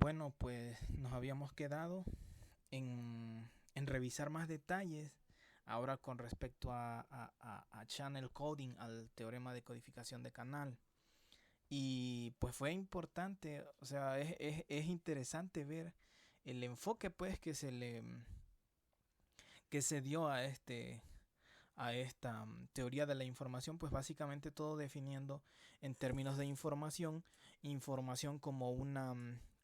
Bueno, pues nos habíamos quedado en revisar más detalles ahora con respecto a channel coding, al teorema de codificación de canal. Y pues fue importante, o sea, es interesante ver el enfoque pues que se dio a esta teoría de la información, pues básicamente todo definiendo en términos de información, información como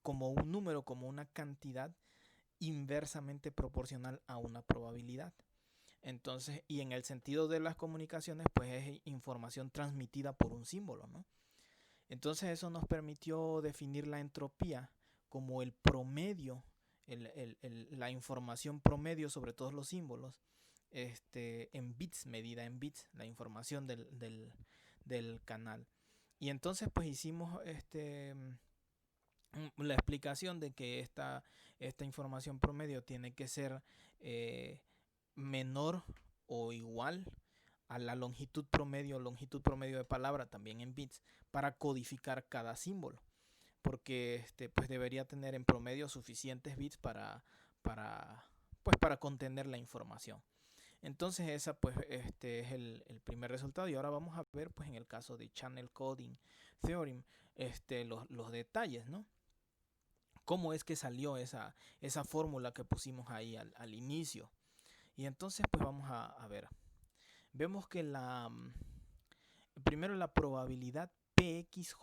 como un número, como una cantidad inversamente proporcional a una probabilidad. Entonces, y en el sentido de las comunicaciones, pues es información transmitida por un símbolo, ¿no? Entonces eso nos permitió definir la entropía como el promedio, la información promedio sobre todos los símbolos, en bits, medida en bits, la información del canal. Y entonces pues hicimos la explicación de que esta información promedio tiene que ser eh, menor o igual a la longitud promedio de palabra, también en bits, para codificar cada símbolo. Porque pues debería tener en promedio suficientes bits para contener la información. Entonces esa pues es el primer resultado, y ahora vamos a ver pues en el caso de Channel Coding Theorem los detalles, ¿no? Cómo es que salió esa fórmula que pusimos ahí al inicio. Y entonces pues vamos a ver. Vemos que primero la probabilidad PXJ.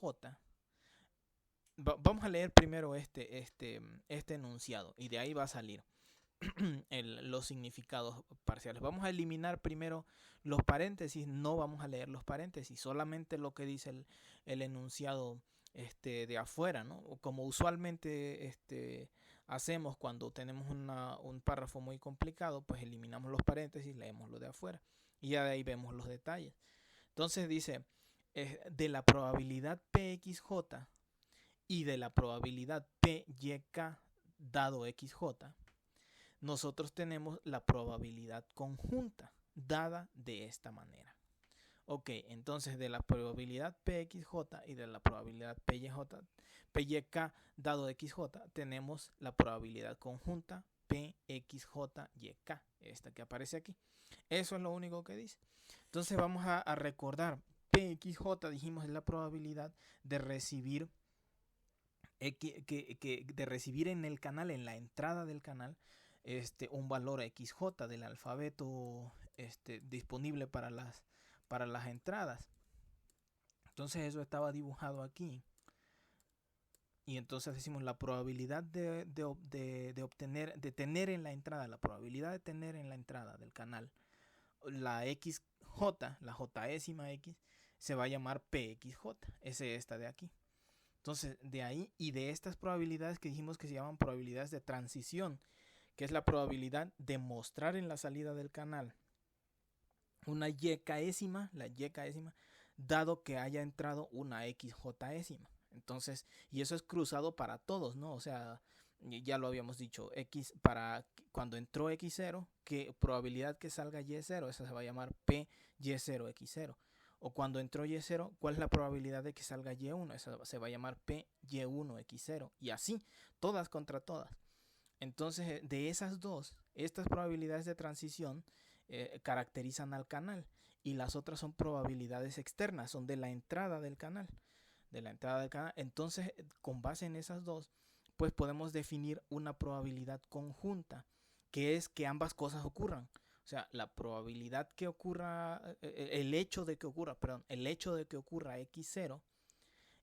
Vamos a leer primero este enunciado y de ahí va a salir los significados parciales. Vamos a eliminar primero los paréntesis, no vamos a leer los paréntesis, solamente lo que dice el enunciado de afuera, ¿no? Como usualmente hacemos cuando tenemos un párrafo muy complicado, pues eliminamos los paréntesis, leemos lo de afuera y ya de ahí vemos los detalles. Entonces dice, de la probabilidad PXJ y de la probabilidad PYK dado XJ, nosotros tenemos la probabilidad conjunta dada de esta manera. Ok, entonces de la probabilidad PXJ y de la probabilidad PYK dado XJ, tenemos la probabilidad conjunta PXJYK, esta que aparece aquí. Eso es lo único que dice. Entonces vamos a recordar, PXJ dijimos es la probabilidad de recibir de recibir en el canal, en la entrada del canal, un valor XJ del alfabeto disponible para las entradas. Entonces eso estaba dibujado aquí. Y entonces decimos la probabilidad de obtener, de tener en la entrada, la probabilidad de tener en la entrada del canal la XJ, la Jésima X, se va a llamar PXJ. Es esta de aquí. Entonces, de ahí y de estas probabilidades que dijimos que se llaman probabilidades de transición, que es la probabilidad de mostrar en la salida del canal una YKésima, la YKésima, dado que haya entrado una XJésima. Entonces, y eso es cruzado para todos, ¿no? O sea, ya lo habíamos dicho, X para cuando entró X0, que probabilidad que salga Y0, esa se va a llamar PY0X0. O cuando entró Y0, ¿cuál es la probabilidad de que salga Y1? Esa se va a llamar PY1X0. Y así, todas contra todas. Entonces, de esas dos, estas probabilidades de transición caracterizan al canal. Y las otras son probabilidades externas, son de la entrada del canal. De la entrada del canal. Entonces, con base en esas dos, pues podemos definir una probabilidad conjunta, que es que ambas cosas ocurran. O sea, la probabilidad que ocurra, el hecho de que ocurra, perdón, el hecho de que ocurra X0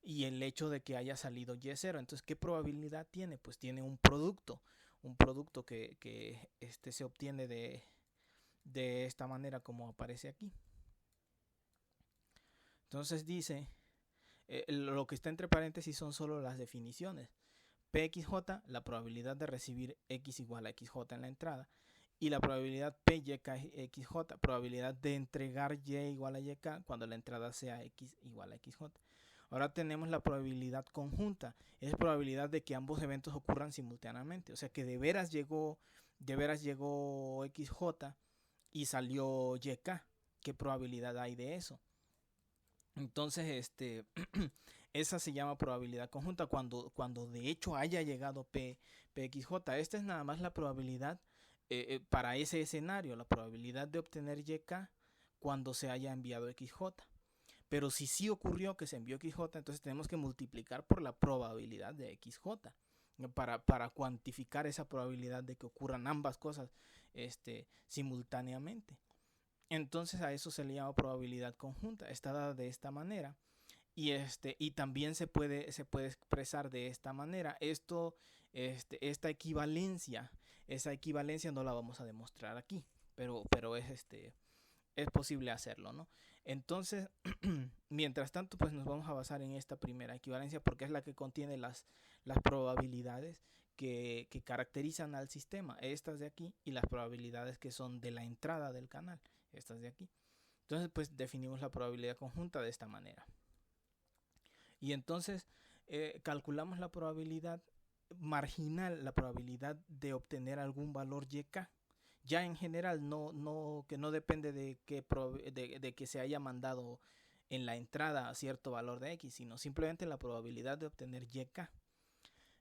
y el hecho de que haya salido Y0. Entonces, ¿qué probabilidad tiene? Pues tiene un producto que se obtiene de esta manera como aparece aquí. Entonces dice, lo que está entre paréntesis son solo las definiciones. PXJ, la probabilidad de recibir X igual a XJ en la entrada. Y la probabilidad PYKXJ, probabilidad de entregar Y igual a YK cuando la entrada sea X igual a XJ. Ahora tenemos la probabilidad conjunta. Es probabilidad de que ambos eventos ocurran simultáneamente. O sea que de veras llegó XJ y salió YK. ¿Qué probabilidad hay de eso? Entonces, Esa se llama probabilidad conjunta cuando de hecho haya llegado PXJ. Esta es nada más la probabilidad para ese escenario, la probabilidad de obtener YK cuando se haya enviado XJ. Pero si sí ocurrió que se envió XJ, entonces tenemos que multiplicar por la probabilidad de XJ para cuantificar esa probabilidad de que ocurran ambas cosas simultáneamente. Entonces a eso se le llama probabilidad conjunta. Está dada de esta manera. Y también se puede expresar de esta manera. Esta equivalencia, esa equivalencia no la vamos a demostrar aquí, pero es posible hacerlo, ¿no? Entonces, mientras tanto, pues nos vamos a basar en esta primera equivalencia porque es la que contiene las probabilidades que caracterizan al sistema, estas de aquí, y las probabilidades que son de la entrada del canal, estas de aquí. Entonces, pues definimos la probabilidad conjunta de esta manera. Y entonces calculamos la probabilidad marginal, la probabilidad de obtener algún valor YK. Ya en general, que no depende de que se haya mandado en la entrada cierto valor de X, sino simplemente la probabilidad de obtener YK.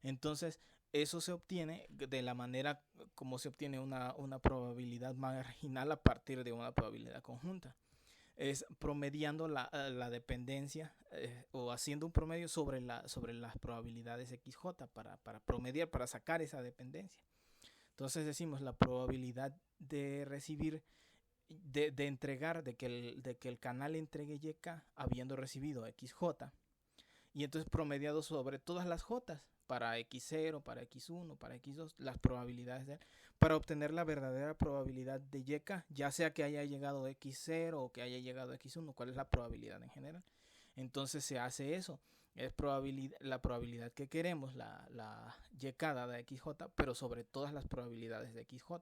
Entonces, eso se obtiene de la manera como se obtiene una probabilidad marginal a partir de una probabilidad conjunta. Es promediando la dependencia o haciendo un promedio sobre las probabilidades XJ para promediar, para sacar esa dependencia. Entonces decimos la probabilidad de recibir, de entregar, de que el canal entregue YK habiendo recibido XJ. Y entonces promediado sobre todas las J para X0, para X1, para X2, las probabilidades para obtener la verdadera probabilidad de YK, ya sea que haya llegado X0 o que haya llegado X1, cuál es la probabilidad en general. Entonces se hace eso, es la probabilidad que queremos, la YK dada XJ, pero sobre todas las probabilidades de XJ.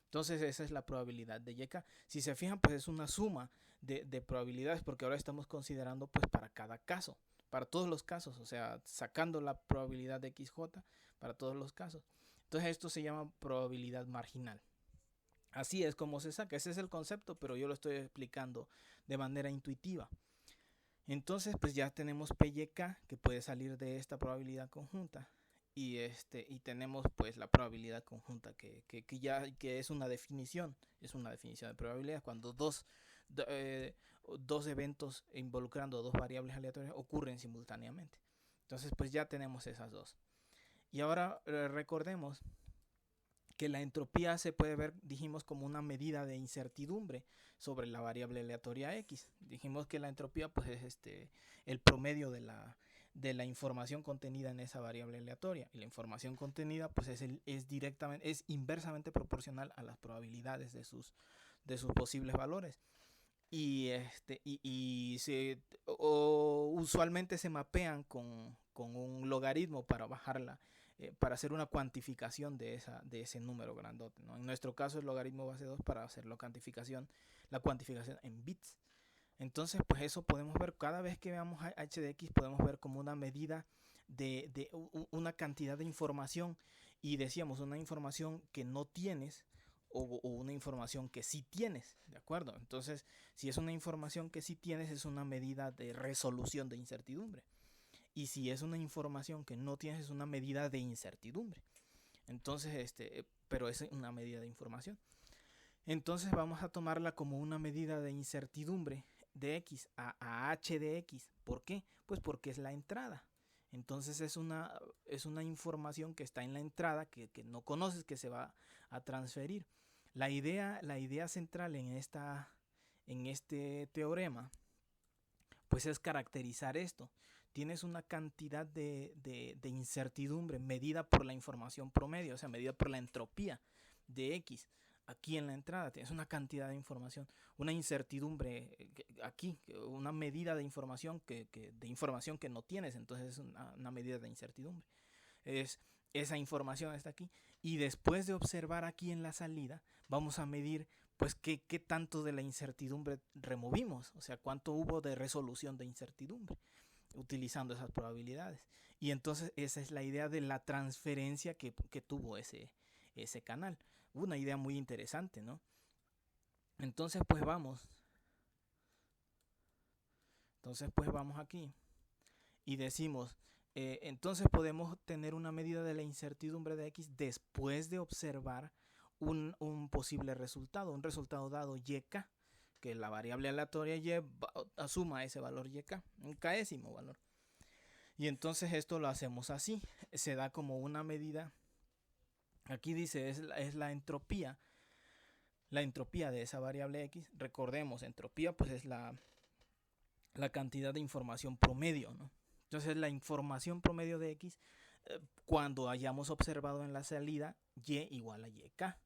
Entonces esa es la probabilidad de YK. Si se fijan, pues es una suma de probabilidades porque ahora estamos considerando pues para cada caso, para todos los casos, o sea, sacando la probabilidad de XJ para todos los casos. Entonces esto se llama probabilidad marginal. Así es como se saca, ese es el concepto, pero yo lo estoy explicando de manera intuitiva. Entonces pues ya tenemos PYK que puede salir de esta probabilidad conjunta. Y tenemos pues la probabilidad conjunta que es una definición de probabilidad cuando dos eventos involucrando dos variables aleatorias ocurren simultáneamente. Entonces pues ya tenemos esas dos. Y ahora recordemos que la entropía se puede ver, dijimos, como una medida de incertidumbre sobre la variable aleatoria X. Dijimos que la entropía pues es el promedio de la información contenida en esa variable aleatoria, y la información contenida pues es inversamente proporcional a las probabilidades de sus posibles valores. Usualmente se mapean con un logaritmo para bajarla, para hacer una cuantificación de ese número grandote, ¿no? En nuestro caso el logaritmo base 2 para hacer la cuantificación en bits. Entonces pues eso podemos ver cada vez que veamos h de x, podemos ver como una medida de una cantidad de información, y decíamos una información que no tienes o una información que sí tienes, ¿de acuerdo? Entonces si es una información que sí tienes, es una medida de resolución de incertidumbre. Y si es una información que no tienes, es una medida de incertidumbre. Entonces, pero es una medida de información. Entonces vamos a tomarla como una medida de incertidumbre de x a h de x. ¿Por qué? Pues porque es la entrada. Entonces es una información que está en la entrada, que no conoces, que se va a transferir. La idea central en este teorema pues es caracterizar esto. Tienes una cantidad de incertidumbre medida por la información promedio, o sea, medida por la entropía de X. Aquí en la entrada tienes una cantidad de información, una incertidumbre aquí, una medida de información que no tienes, entonces es una medida de incertidumbre. Esa información está aquí, y después de observar aquí en la salida, vamos a medir pues qué tanto de la incertidumbre removimos, o sea, cuánto hubo de resolución de incertidumbre utilizando esas probabilidades. Y entonces esa es la idea de la transferencia que tuvo ese canal. Una idea muy interesante, ¿no? Entonces pues vamos aquí. y decimos, entonces podemos tener una medida de la incertidumbre de X después de observar un posible resultado, un resultado dado YK, que la variable aleatoria Y asuma ese valor YK, un késimo valor. Y entonces esto lo hacemos así, se da como una medida, aquí dice es la entropía de esa variable X. Recordemos, entropía pues es la cantidad de información promedio, ¿no? Entonces la información promedio de X cuando hayamos observado en la salida Y igual a YK.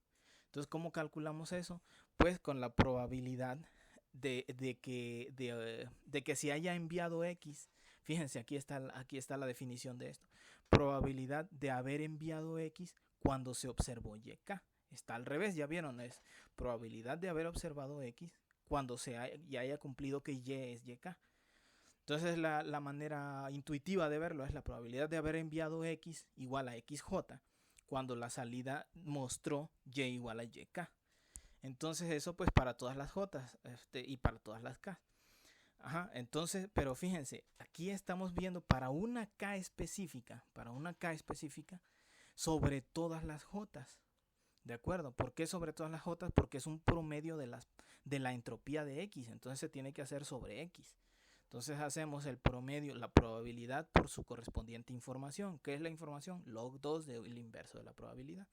Entonces, ¿cómo calculamos eso? Pues con la probabilidad de que se haya enviado X. Fíjense, aquí está la definición de esto. Probabilidad de haber enviado X cuando se observó YK. Está al revés, ya vieron, es probabilidad de haber observado X cuando ya haya cumplido que Y es YK. Entonces la manera intuitiva de verlo es la probabilidad de haber enviado X igual a XJ cuando la salida mostró Y igual a YK. Entonces eso pues para todas las J y para todas las K. Ajá, entonces, pero fíjense, aquí estamos viendo para una K específica, sobre todas las J. ¿De acuerdo? ¿Por qué sobre todas las J? Porque es un promedio de la entropía de X, entonces se tiene que hacer sobre X. Entonces hacemos el promedio, la probabilidad por su correspondiente información. ¿Qué es la información? Log 2 del inverso de la probabilidad.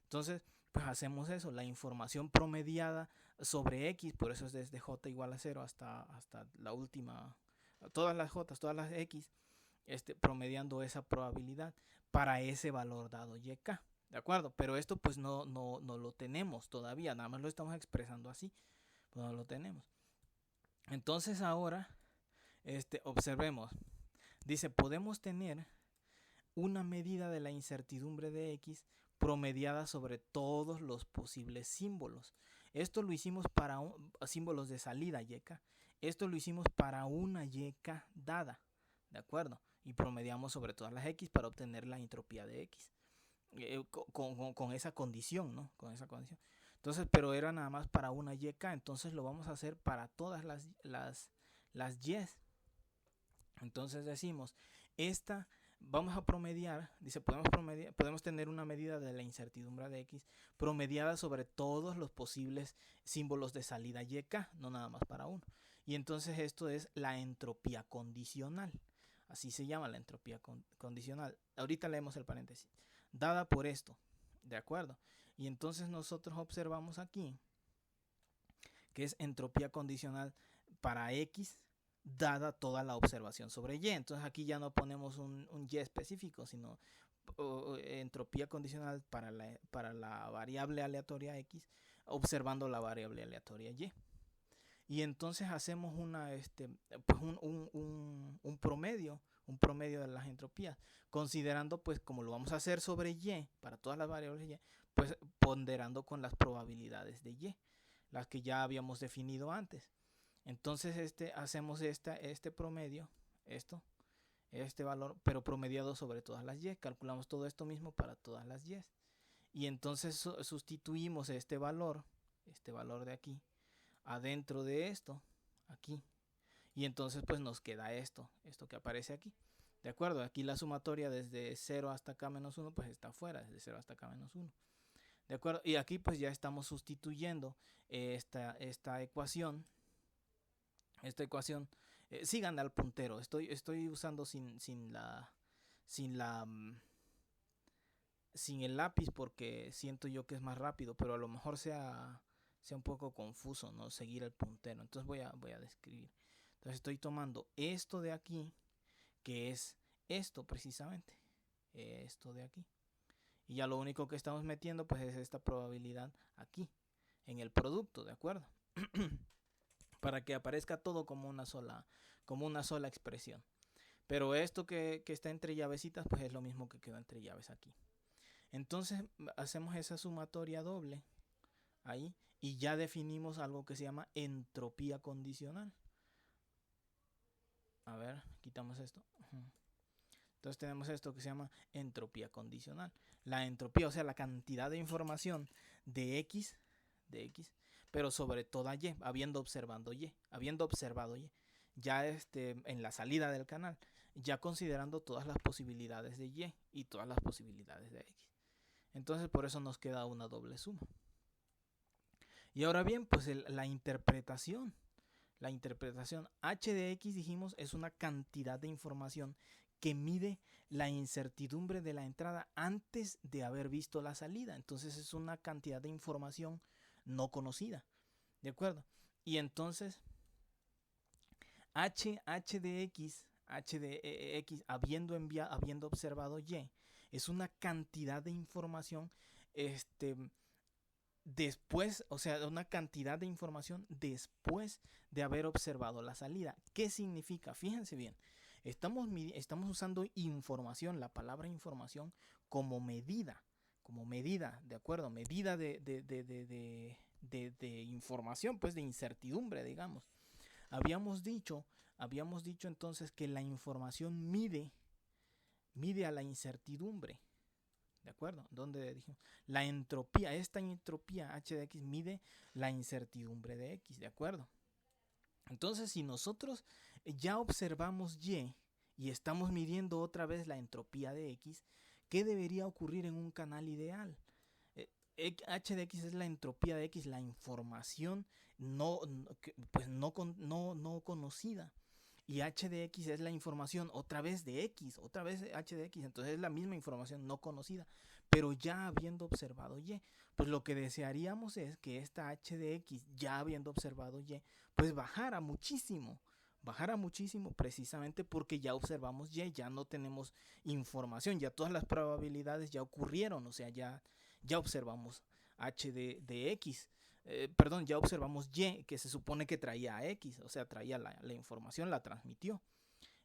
Entonces, pues hacemos eso, la información promediada sobre X, por eso es desde J igual a 0 hasta la última, todas las J, todas las X, promediando esa probabilidad para ese valor dado YK. ¿De acuerdo? Pero esto pues no lo tenemos todavía, nada más lo estamos expresando así, pues no lo tenemos. Entonces ahora observemos, dice, podemos tener una medida de la incertidumbre de X promediada sobre todos los posibles símbolos. Esto lo hicimos para símbolos de salida YK. Esto lo hicimos para una YK dada, ¿de acuerdo? Y promediamos sobre todas las X para obtener la entropía de X. Con esa condición, ¿no? Con esa condición. Entonces, pero era nada más para una YK, entonces lo vamos a hacer para todas las Y. Entonces decimos, vamos a promediar, dice, podemos tener una medida de la incertidumbre de X promediada sobre todos los posibles símbolos de salida YK, no nada más para uno. Y entonces esto es la entropía condicional. Así se llama la entropía condicional. Ahorita leemos el paréntesis. Dada por esto, ¿de acuerdo? Y entonces nosotros observamos aquí que es entropía condicional para X dada toda la observación sobre Y. Entonces aquí ya no ponemos un Y específico, sino entropía condicional para la variable aleatoria X observando la variable aleatoria Y. Y entonces hacemos pues un promedio de las entropías, considerando pues como lo vamos a hacer sobre Y, para todas las variables Y, pues ponderando con las probabilidades de Y, las que ya habíamos definido antes. Entonces hacemos este promedio, este valor, pero promediado sobre todas las Y. Calculamos todo esto mismo para todas las Y. Y entonces sustituimos este valor de aquí, adentro de esto, aquí. Y entonces pues nos queda esto que aparece aquí. ¿De acuerdo? Aquí la sumatoria desde 0 hasta K-1 pues está fuera, desde 0 hasta K-1. ¿De acuerdo? Y aquí pues ya estamos sustituyendo esta ecuación. Sigan al puntero. Estoy usando sin el lápiz porque siento yo que es más rápido, pero a lo mejor sea un poco confuso, ¿no? Seguir el puntero. Entonces voy a describir. Entonces estoy tomando esto de aquí, que es esto precisamente. Esto de aquí. Y ya lo único que estamos metiendo pues es esta probabilidad aquí, en el producto, ¿de acuerdo? Para que aparezca todo como una sola expresión. Pero esto que está entre llavecitas pues es lo mismo que queda entre llaves aquí. Entonces hacemos esa sumatoria doble ahí y ya definimos algo que se llama entropía condicional. A ver, quitamos esto. Entonces tenemos esto que se llama entropía condicional. La entropía, o sea, la cantidad de información de X, pero sobre toda Y, habiendo observado Y. Ya en la salida del canal. ya considerando todas las posibilidades de Y y todas las posibilidades de X. Entonces por eso nos queda una doble suma. Y ahora bien, pues la interpretación H de X, dijimos, es una cantidad de información que mide la incertidumbre de la entrada antes de haber visto la salida. Entonces es una cantidad de información no conocida. ¿De acuerdo? Y entonces H de X, habiendo observado Y, es una cantidad de información después, o sea, una cantidad de información después de haber observado la salida. ¿Qué significa? Fíjense bien, estamos usando información, la palabra información, como medida, ¿de acuerdo? Medida de información, pues de incertidumbre, digamos. Habíamos dicho entonces que la información mide a la incertidumbre. ¿De acuerdo? Donde dijimos, la entropía, esta entropía H de X mide la incertidumbre de X, ¿de acuerdo? Entonces, si nosotros ya observamos y estamos midiendo otra vez la entropía de X, ¿qué debería ocurrir en un canal ideal? H de X es la entropía de X, la información no conocida. Y H de X es la información otra vez de X, otra vez H de X. Entonces es la misma información no conocida, pero ya habiendo observado Y. Pues lo que desearíamos es que esta H de X, ya habiendo observado Y, pues bajara muchísimo precisamente porque ya observamos Y, ya no tenemos información, ya todas las probabilidades ya ocurrieron, o sea, ya observamos H de X. Ya observamos Y, que se supone que traía a X, o sea, traía la información, la transmitió.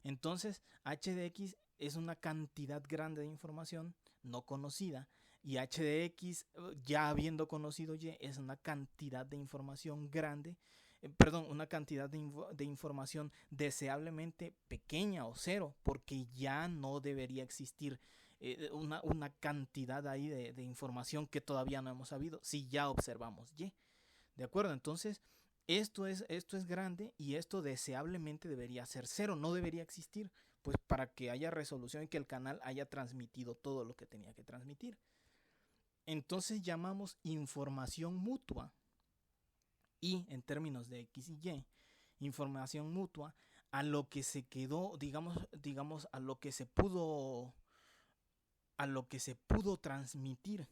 Entonces, H de X es una cantidad grande de información no conocida, y H de X, ya habiendo conocido Y, es una cantidad de información grande, una cantidad de información deseablemente pequeña o cero, porque ya no debería existir una cantidad ahí de información que todavía no hemos sabido si ya observamos Y. ¿De acuerdo? Entonces, esto es grande y esto deseablemente debería ser cero, no debería existir, pues para que haya resolución y que el canal haya transmitido todo lo que tenía que transmitir. Entonces llamamos información mutua, y en términos de X y Y, información mutua a lo que se quedó, digamos a lo que se pudo transmitir.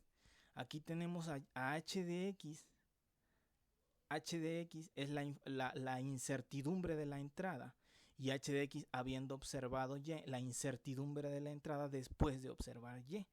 Aquí tenemos a H de X. H de X es la incertidumbre de la entrada, y H de X habiendo observado Y, la incertidumbre de la entrada después de observar Y.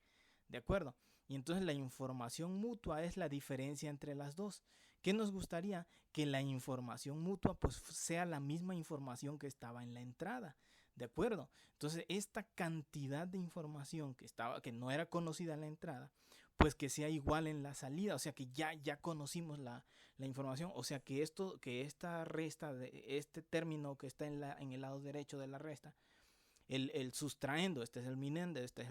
¿De acuerdo? Y entonces la información mutua es la diferencia entre las dos. ¿Qué nos gustaría? Que la información mutua pues sea la misma información que estaba en la entrada. ¿De acuerdo? Entonces esta cantidad de información que no era conocida en la entrada, pues que sea igual en la salida, o sea que ya conocimos la información, o sea que esta resta, este término que está en el lado derecho de la resta, el sustraendo, este es el minendo, este es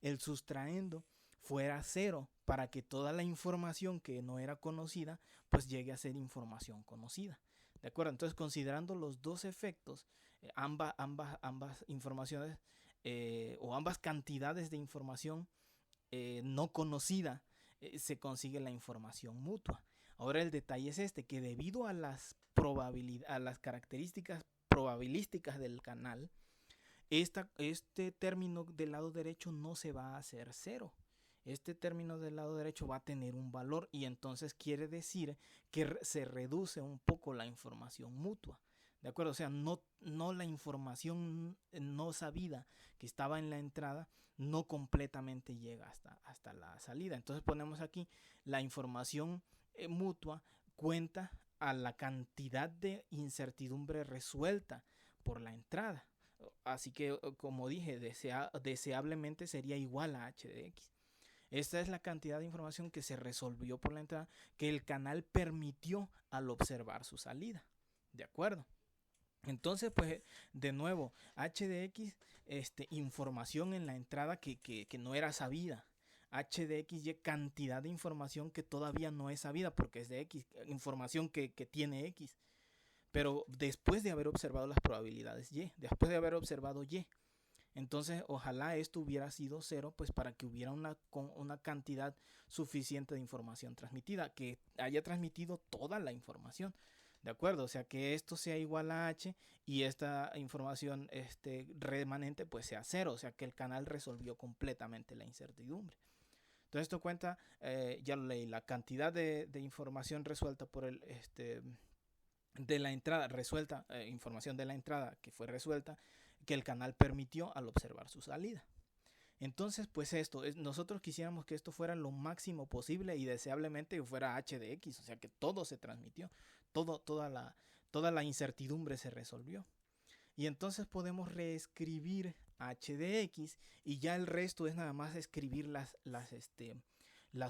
el sustraendo fuera cero, para que toda la información que no era conocida pues llegue a ser información conocida. ¿De acuerdo? Entonces, considerando los dos efectos, ambas informaciones o ambas cantidades de información no conocida, se consigue la información mutua. Ahora el detalle es que debido a las características probabilísticas del canal, este término del lado derecho no se va a hacer cero. Este término del lado derecho va a tener un valor, y entonces quiere decir que se reduce un poco la información mutua. ¿De acuerdo? O sea, no la información no sabida que estaba en la entrada no completamente llega hasta la salida. Entonces ponemos aquí la información mutua cuenta a la cantidad de incertidumbre resuelta por la entrada. Así que, como dije, deseablemente sería igual a H de X. Esta es la cantidad de información que se resolvió por la entrada, que el canal permitió al observar su salida. ¿De acuerdo? Entonces, pues, de nuevo, H de X, información en la entrada que no era sabida. H de X, y cantidad de información que todavía no es sabida porque es de X, información que tiene X. pero después de haber observado las probabilidades Y, después de haber observado Y. Entonces, ojalá esto hubiera sido 0, pues para que hubiera una cantidad suficiente de información transmitida, que haya transmitido toda la información. ¿De acuerdo? O sea, que esto sea igual a H y esta información remanente pues sea 0. O sea, que el canal resolvió completamente la incertidumbre. Entonces esto cuenta, ya lo leí, la cantidad de información resuelta por de la entrada, resuelta, información de la entrada que fue resuelta, que el canal permitió al observar su salida. Entonces, pues nosotros quisiéramos que esto fuera lo máximo posible y deseablemente que fuera h de x, o sea que todo se transmitió, toda la incertidumbre se resolvió. Y entonces podemos reescribir h de x y ya el resto es nada más escribir las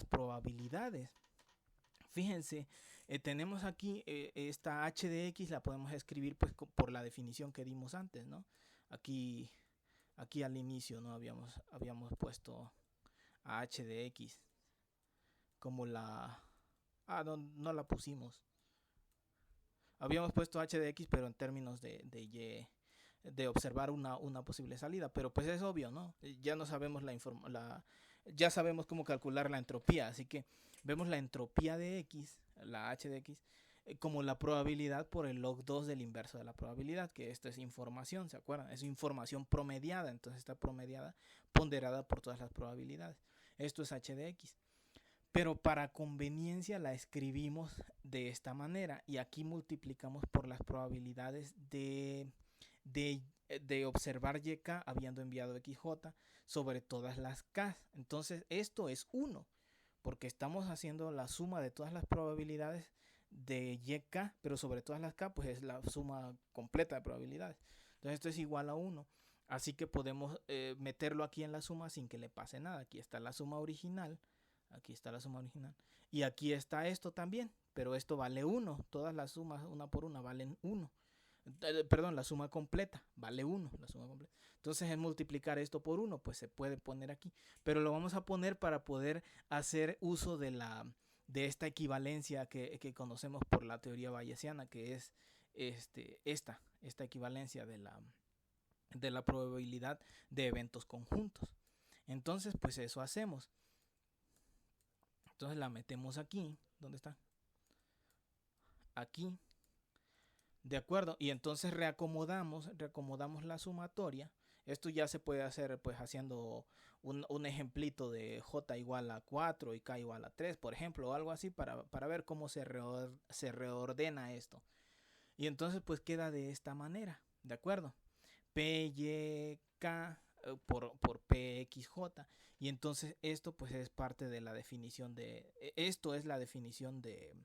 probabilidades. Fíjense, tenemos aquí esta h de x, la podemos escribir pues por la definición que dimos antes, ¿no? Aquí al inicio, ¿no? Habíamos puesto a h de x como la... no la pusimos. Habíamos puesto h de x, pero en términos de y, de observar una posible salida. Pero pues es obvio, ¿no? Ya no sabemos ya sabemos cómo calcular la entropía, así que vemos la entropía de x, la h de x, como la probabilidad por el log 2 del inverso de la probabilidad, que esto es información, ¿se acuerdan? Es información promediada, entonces está promediada, ponderada por todas las probabilidades. Esto es h de x. Pero para conveniencia la escribimos de esta manera y aquí multiplicamos por las probabilidades de observar YK habiendo enviado XJ sobre todas las K. Entonces esto es 1, porque estamos haciendo la suma de todas las probabilidades de YK, pero sobre todas las K pues es la suma completa de probabilidades. Entonces esto es igual a 1. Así que podemos meterlo aquí en la suma sin que le pase nada. Aquí está la suma original. Aquí está la suma original. Y aquí está esto también. Pero esto vale 1. Todas las sumas una por una valen 1. Perdón, la suma completa vale 1. La suma completa. Entonces, en multiplicar esto por 1, pues se puede poner aquí. Pero lo vamos a poner para poder hacer uso de esta equivalencia que conocemos por la teoría bayesiana, que es esta equivalencia de la probabilidad de eventos conjuntos. Entonces, pues eso hacemos. Entonces la metemos aquí. ¿Dónde está? Aquí. De acuerdo. Y entonces reacomodamos la sumatoria. Esto ya se puede hacer pues haciendo un ejemplito de J igual a 4 y K igual a 3, por ejemplo, o algo así para ver cómo se reordena esto. Y entonces pues queda de esta manera. ¿De acuerdo? PYK por PXJ. Y entonces esto pues es parte de la definición esto es la definición de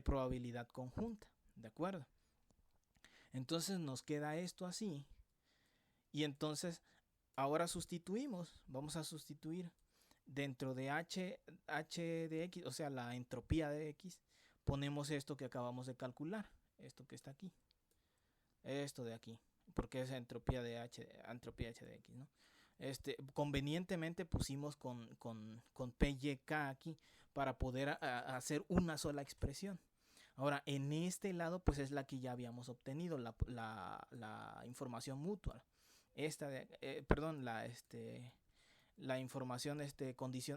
probabilidad conjunta. ¿De acuerdo? Entonces nos queda esto así. Y entonces ahora sustituimos. Vamos a sustituir dentro de h de x, o sea la entropía de x. Ponemos esto que acabamos de calcular. Esto que está aquí. Esto de aquí. Porque es entropía de h de x, ¿no? Convenientemente pusimos con PYK aquí para poder hacer una sola expresión. Ahora, en este lado, pues es la que ya habíamos obtenido, la información mutua. La información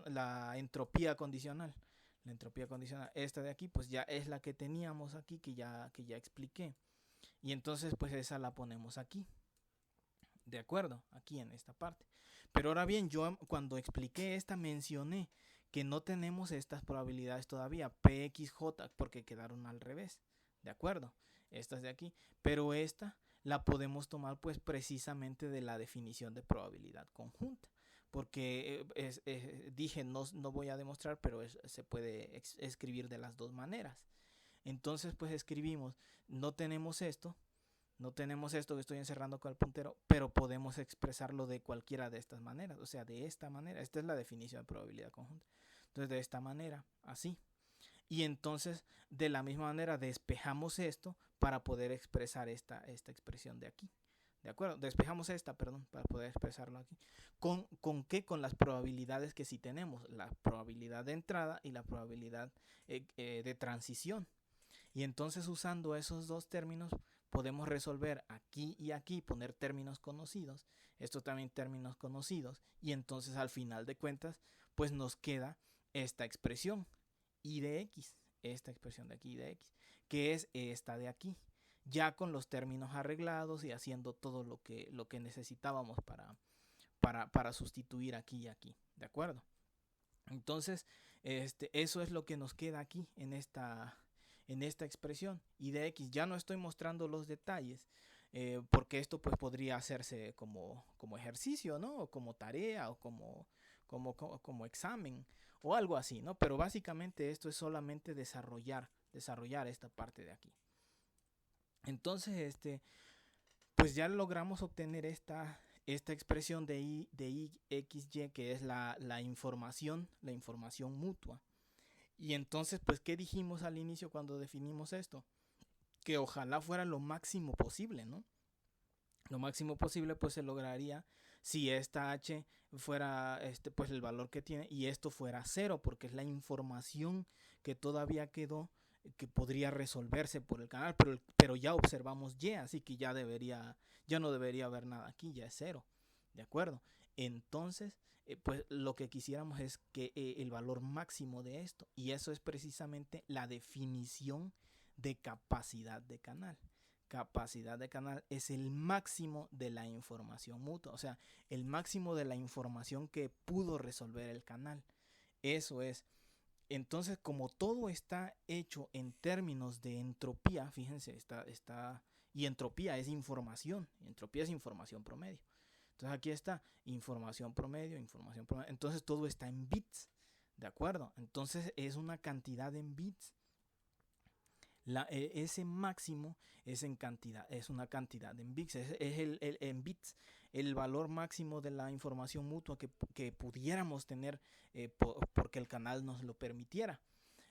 la entropía condicional. La entropía condicional, esta de aquí, pues ya es la que teníamos aquí, que ya expliqué. Y entonces, pues esa la ponemos aquí. ¿De acuerdo? Aquí en esta parte. Pero ahora bien, yo cuando expliqué esta mencioné que no tenemos estas probabilidades todavía, PXJ, porque quedaron al revés. ¿De acuerdo? Estas de aquí. Pero esta la podemos tomar pues precisamente de la definición de probabilidad conjunta. Porque dije, no voy a demostrar, pero se puede escribir de las dos maneras. Entonces pues escribimos, no tenemos esto que estoy encerrando con el puntero, pero podemos expresarlo de cualquiera de estas maneras, o sea, de esta manera. Esta es la definición de probabilidad conjunta. Entonces, de esta manera, así. Y entonces, de la misma manera, despejamos esto para poder expresar esta expresión de aquí. ¿De acuerdo? Despejamos para poder expresarlo aquí. ¿Con qué? Con las probabilidades que sí tenemos. La probabilidad de entrada y la probabilidad de transición. Y entonces usando esos dos términos podemos resolver aquí y aquí, poner términos conocidos, esto también términos conocidos, y entonces al final de cuentas pues nos queda esta expresión y de x, esta expresión de aquí y de x, que es esta de aquí, ya con los términos arreglados y haciendo todo lo que necesitábamos para sustituir aquí y aquí, ¿de acuerdo? Entonces, eso es lo que nos queda aquí en esta expresión y de x. Ya no estoy mostrando los detalles, porque esto pues podría hacerse como ejercicio, ¿no? O como tarea o como examen o algo así, ¿no? Pero básicamente esto es solamente desarrollar esta parte de aquí. Entonces, pues ya logramos obtener esta expresión de IXY, que es la información mutua. Y entonces, pues, ¿qué dijimos al inicio cuando definimos esto? Que ojalá fuera lo máximo posible, ¿no? Lo máximo posible, pues, se lograría si esta H fuera, pues, el valor que tiene y esto fuera 0, porque es la información que todavía quedó, que podría resolverse por el canal, pero ya observamos Y, así que ya no debería haber nada aquí, ya es 0, ¿de acuerdo? Entonces, pues lo que quisiéramos es que el valor máximo de esto, y eso es precisamente la definición de capacidad de canal. Capacidad de canal es el máximo de la información mutua, o sea, el máximo de la información que pudo resolver el canal. Eso es. Entonces, como todo está hecho en términos de entropía, fíjense, y entropía es información promedio. Entonces aquí está información promedio. Entonces todo está en bits, ¿de acuerdo? Entonces es una cantidad en bits. Ese máximo es en cantidad, es una cantidad en bits, es en bits, el valor máximo de la información mutua que pudiéramos tener, porque el canal nos lo permitiera.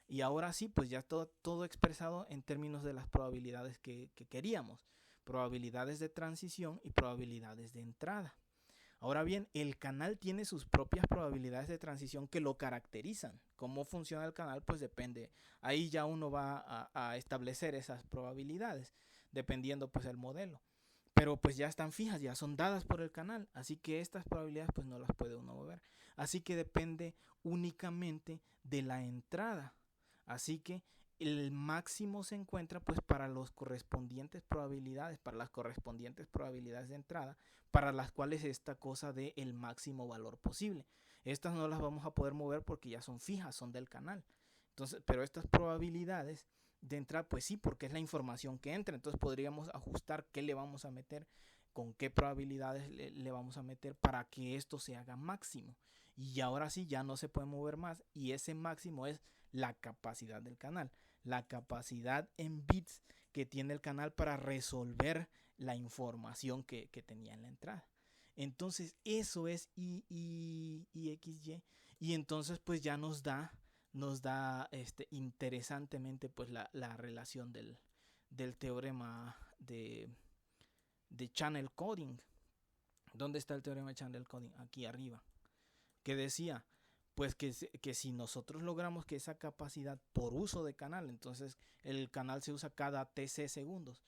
Y ahora sí, pues ya todo expresado en términos de las probabilidades que queríamos, probabilidades de transición y probabilidades de entrada. Ahora bien, el canal tiene sus propias probabilidades de transición que lo caracterizan. ¿Cómo funciona el canal? Pues depende. Ahí ya uno va a establecer esas probabilidades, dependiendo pues el modelo. Pero pues ya están fijas, ya son dadas por el canal. Así que estas probabilidades pues no las puede uno mover. Así que depende únicamente de la entrada. Así que el máximo se encuentra pues para las correspondientes probabilidades de entrada, para las cuales esta cosa dé el máximo valor posible. Estas no las vamos a poder mover porque ya son fijas, son del canal. Entonces, pero estas probabilidades de entrada, pues sí, porque es la información que entra. Entonces podríamos ajustar qué le vamos a meter, con qué probabilidades le vamos a meter para que esto se haga máximo. Y ahora sí, ya no se puede mover más. Y ese máximo es la capacidad del canal. La capacidad en bits que tiene el canal para resolver la información que tenía en la entrada. Entonces eso es IXY. Y entonces pues ya nos da interesantemente pues la relación del teorema de channel coding. ¿Dónde está el teorema de channel coding? Aquí arriba. Que decía pues que si nosotros logramos que esa capacidad por uso de canal, entonces el canal se usa cada TC segundos.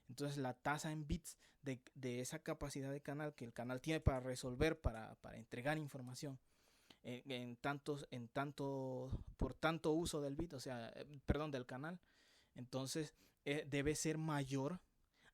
Entonces la tasa en bits de esa capacidad de canal que el canal tiene para resolver, para entregar información, por tanto uso del bit, o sea, del canal, entonces debe ser mayor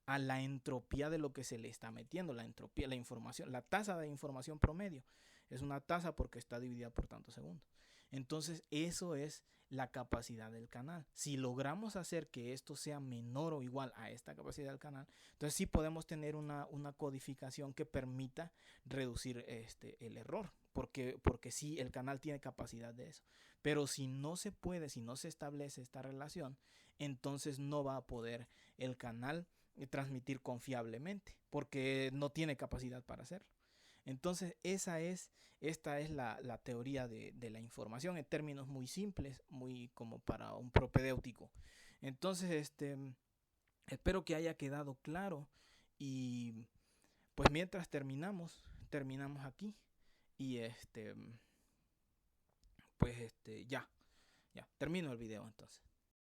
a la entropía de lo que se le está metiendo. La entropía, la tasa de información promedio es una tasa porque está dividida por tantos segundos. Entonces eso es la capacidad del canal. Si logramos hacer que esto sea menor o igual a esta capacidad del canal, entonces sí podemos tener una codificación que permita reducir el error, porque sí, el canal tiene capacidad de eso. Pero si no se puede, si no se establece esta relación, entonces no va a poder el canal transmitir confiablemente, porque no tiene capacidad para hacerlo. Entonces esta es la teoría de la información en términos muy simples, muy como para un propedéutico. Entonces espero que haya quedado claro, y pues mientras terminamos aquí, y pues ya termino el video entonces.